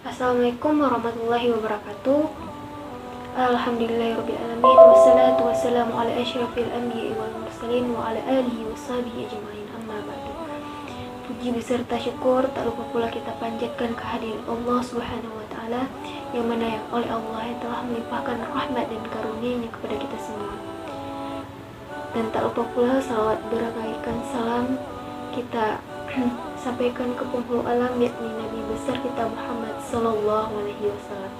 Assalamualaikum warahmatullahi wabarakatuh. Alhamdulillahirrabbilalamin. Wassalatu wassalamu ala asyrafil anbiya'i wal mursalin wa ala alihi washabihi ajma'in, amma ba'du. Puji beserta syukur tak lupa pula kita panjatkan kehadiran Allah Subhanahu wa taala yang mana oleh Allah yang telah melimpahkan rahmat dan karunia-Nya kepada kita semua. Dan tak lupa pula salawat beragaikan salam kita sampaikan ke penghulu alam, yakni Nabi besar kita Muhammad Sallallahu Alaihi Wasallam.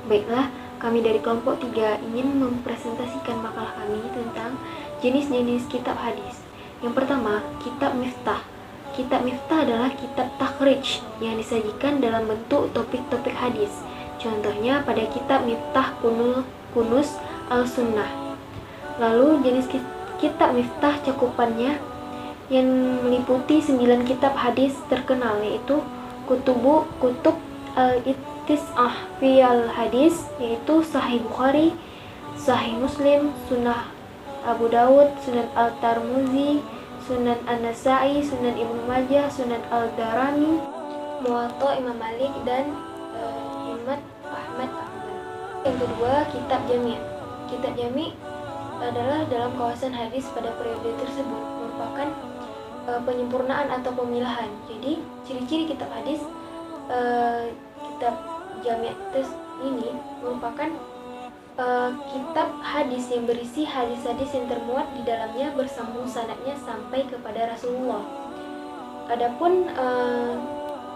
Baiklah, kami dari kelompok 3 ingin mempresentasikan makalah kami tentang jenis-jenis kitab hadis. Yang pertama, kitab miftah. Kitab miftah adalah kitab takhrij yang disajikan dalam bentuk topik-topik hadis. Contohnya pada kitab miftah kunus al-sunnah. Lalu jenis kitab miftah cakupannya yang meliputi 9 kitab hadis terkenal, yaitu kutub al-ittis'ah fi al-hadis, yaitu Sahih Bukhari, Sahih Muslim, Sunnah Abu Dawud, Sunan Al-Tirmidzi, Sunan An-Nasa'i, Sunan Ibnu Majah, Sunan Al-Darimi, Muwatta Imam Malik, dan Imam Ahmad. Yang kedua, kitab jami'. Kitab jami' adalah dalam kawasan hadis pada periode tersebut, merupakan penyempurnaan atau pemilahan. Jadi ciri-ciri kitab hadis kitab jami' ini merupakan kitab hadis yang berisi hadis-hadis yang termuat di dalamnya bersambung sanadnya sampai kepada Rasulullah. Adapun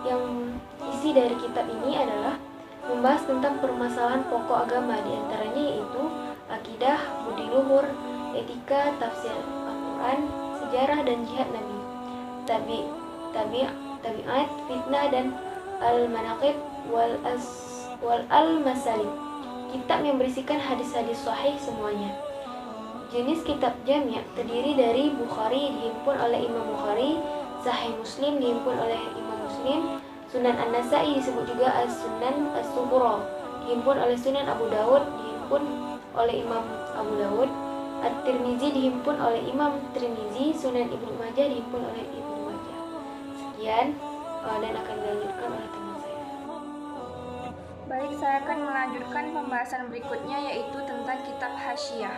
yang isi dari kitab ini adalah membahas tentang permasalahan pokok agama, diantaranya yaitu akidah, budi luhur, etika, tafsir Al-Quran, sejarah dan jihad Nabi, tabi'at, fitnah, dan al-manaqib wal al-masalim. Kitab yang berisikan hadis-hadis sahih semuanya. Jenis kitab jami' terdiri dari Bukhari dihimpun oleh Imam Bukhari, Sahih Muslim dihimpun oleh Imam Muslim, Sunan An-Nasa'i disebut juga As-Sunan As-Sughra dihimpun oleh Sunan Abu Dawud dihimpun oleh Imam Abu Dawud, At-Tirmidzi dihimpun oleh Imam Tirmidzi, Sunan Ibnu Majah dihimpun oleh Ibnu Majah. Sekian dan akan dilanjutkan oleh teman saya. Baik, saya akan melanjutkan pembahasan berikutnya, yaitu tentang kitab hasyiah.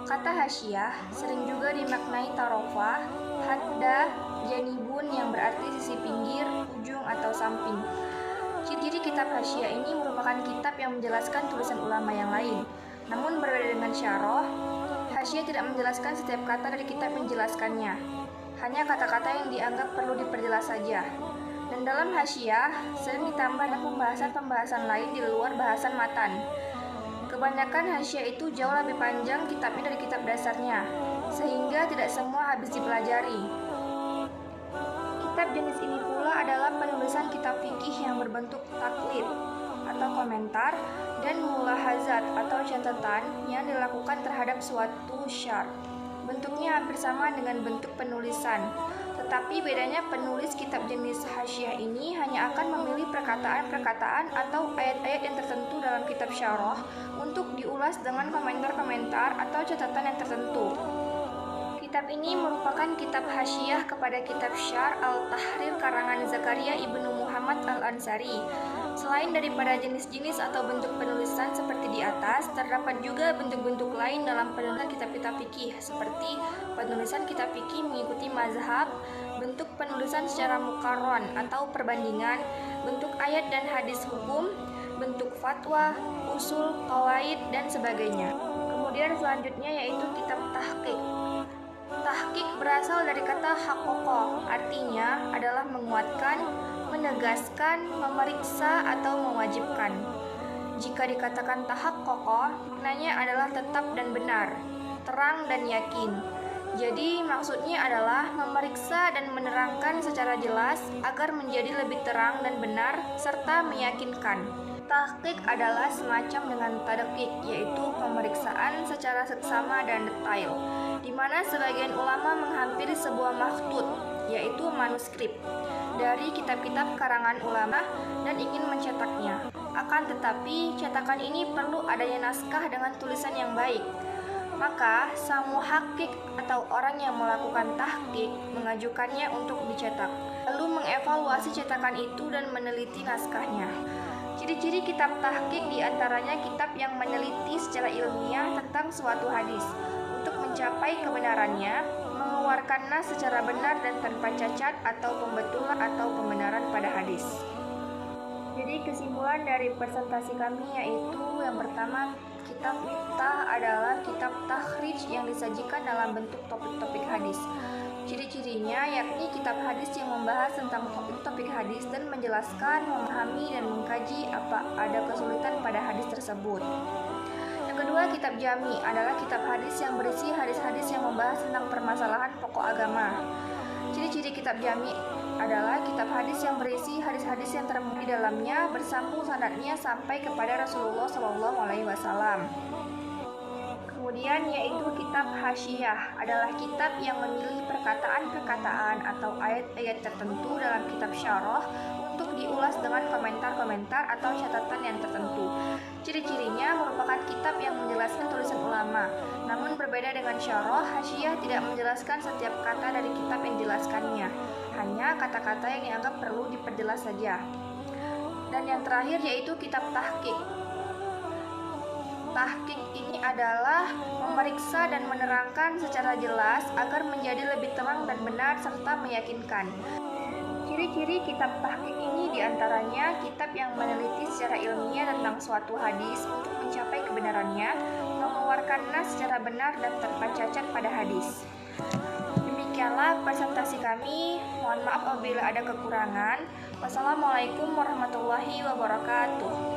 Kata hasyiah sering juga dimaknai tarofah, haddah, janibun yang berarti sisi pinggir, ujung atau samping. Ciri kitab hasyiah ini merupakan kitab yang menjelaskan tulisan ulama yang lain. Namun berbeda dengan syarah, hasyiah tidak menjelaskan setiap kata dari kitab menjelaskannya. Hanya kata-kata yang dianggap perlu diperjelas saja. Dan dalam hasyiah sering ditambah dengan pembahasan-pembahasan lain di luar bahasan matan. Kebanyakan hasyiah itu jauh lebih panjang kitabnya dari kitab dasarnya, sehingga tidak semua habis dipelajari. Kitab jenis ini pula adalah penulisan kitab fikih yang berbentuk taklid atau komentar dan mulahazat atau catatan yang dilakukan terhadap suatu syarh. Bentuknya hampir sama dengan bentuk penulisan, tetapi bedanya penulis kitab jenis hasyiah ini hanya akan memilih perkataan-perkataan atau ayat-ayat yang tertentu dalam kitab syarah untuk diulas dengan komentar-komentar atau catatan yang tertentu. Kitab ini merupakan kitab hasyiah kepada kitab Syarh Al-Tahrir karangan Zakaria Ibnu Muhammad Al-Ansari. Selain daripada jenis-jenis atau bentuk penulisan seperti di atas, terdapat juga bentuk-bentuk lain dalam penulisan kitab-kitab fikih, seperti penulisan kitab fikih mengikuti mazhab, bentuk penulisan secara muqarron atau perbandingan, bentuk ayat dan hadis hukum, bentuk fatwa, usul, qawaid, dan sebagainya. Kemudian selanjutnya yaitu kitab tahqiq. Tahqiq berasal dari kata haqqaqah, artinya adalah menguatkan, menegaskan, memeriksa, atau mewajibkan. Jika dikatakan tahaqqaqah, maknanya adalah tetap dan benar, terang dan yakin. Jadi maksudnya adalah memeriksa dan menerangkan secara jelas agar menjadi lebih terang dan benar serta meyakinkan. Tahqiq adalah semacam dengan tadqiq, yaitu pemeriksaan secara seksama dan detail, di mana sebagian ulama menghampiri sebuah makhtut, yaitu manuskrip, dari kitab-kitab karangan ulama dan ingin mencetaknya. Akan tetapi, cetakan ini perlu adanya naskah dengan tulisan yang baik. Maka, sang muhakkik atau orang yang melakukan tahqiq mengajukannya untuk dicetak, lalu mengevaluasi cetakan itu dan meneliti naskahnya. Ciri-ciri kitab tahqiq diantaranya kitab yang meneliti secara ilmiah tentang suatu hadis untuk mencapai kebenarannya, mengeluarkan nas secara benar dan tanpa cacat atau pembetulan atau pembenaran pada hadis. Jadi kesimpulan dari presentasi kami yaitu yang pertama, kitab Miftah adalah kitab takhrij yang disajikan dalam bentuk topik-topik hadis. Ciri-cirinya yakni kitab hadis yang membahas tentang topik-topik hadis dan menjelaskan, memahami, dan mengkaji apa ada kesulitan pada hadis tersebut. Yang kedua, kitab Jami adalah kitab hadis yang berisi hadis-hadis yang membahas tentang permasalahan pokok agama. Ciri-ciri kitab Jami adalah kitab hadis yang berisi hadis-hadis yang termuat di dalamnya bersambung sanadnya sampai kepada Rasulullah SAW. Kemudian yaitu kitab Hasyiyah adalah kitab yang memilih perkataan-perkataan atau ayat-ayat tertentu dalam kitab syarah untuk diulas dengan komentar-komentar atau catatan yang tertentu. Ciri-cirinya merupakan kitab yang menjelaskan tulisan ulama. Namun berbeda dengan syarah, Hasyiyah tidak menjelaskan setiap kata dari kitab yang dijelaskannya, hanya kata-kata yang dianggap perlu diperjelas saja. Dan yang terakhir yaitu kitab tahqiq. Tahqiq ini adalah memeriksa dan menerangkan secara jelas agar menjadi lebih terang dan benar serta meyakinkan. Ciri-ciri kitab tahqiq ini diantaranya kitab yang meneliti secara ilmiah tentang suatu hadis untuk mencapai kebenarannya, mengeluarkan nas secara benar dan tanpa cacat pada hadis. Demikianlah presentasi kami. Mohon maaf apabila ada kekurangan. Wassalamualaikum warahmatullahi wabarakatuh.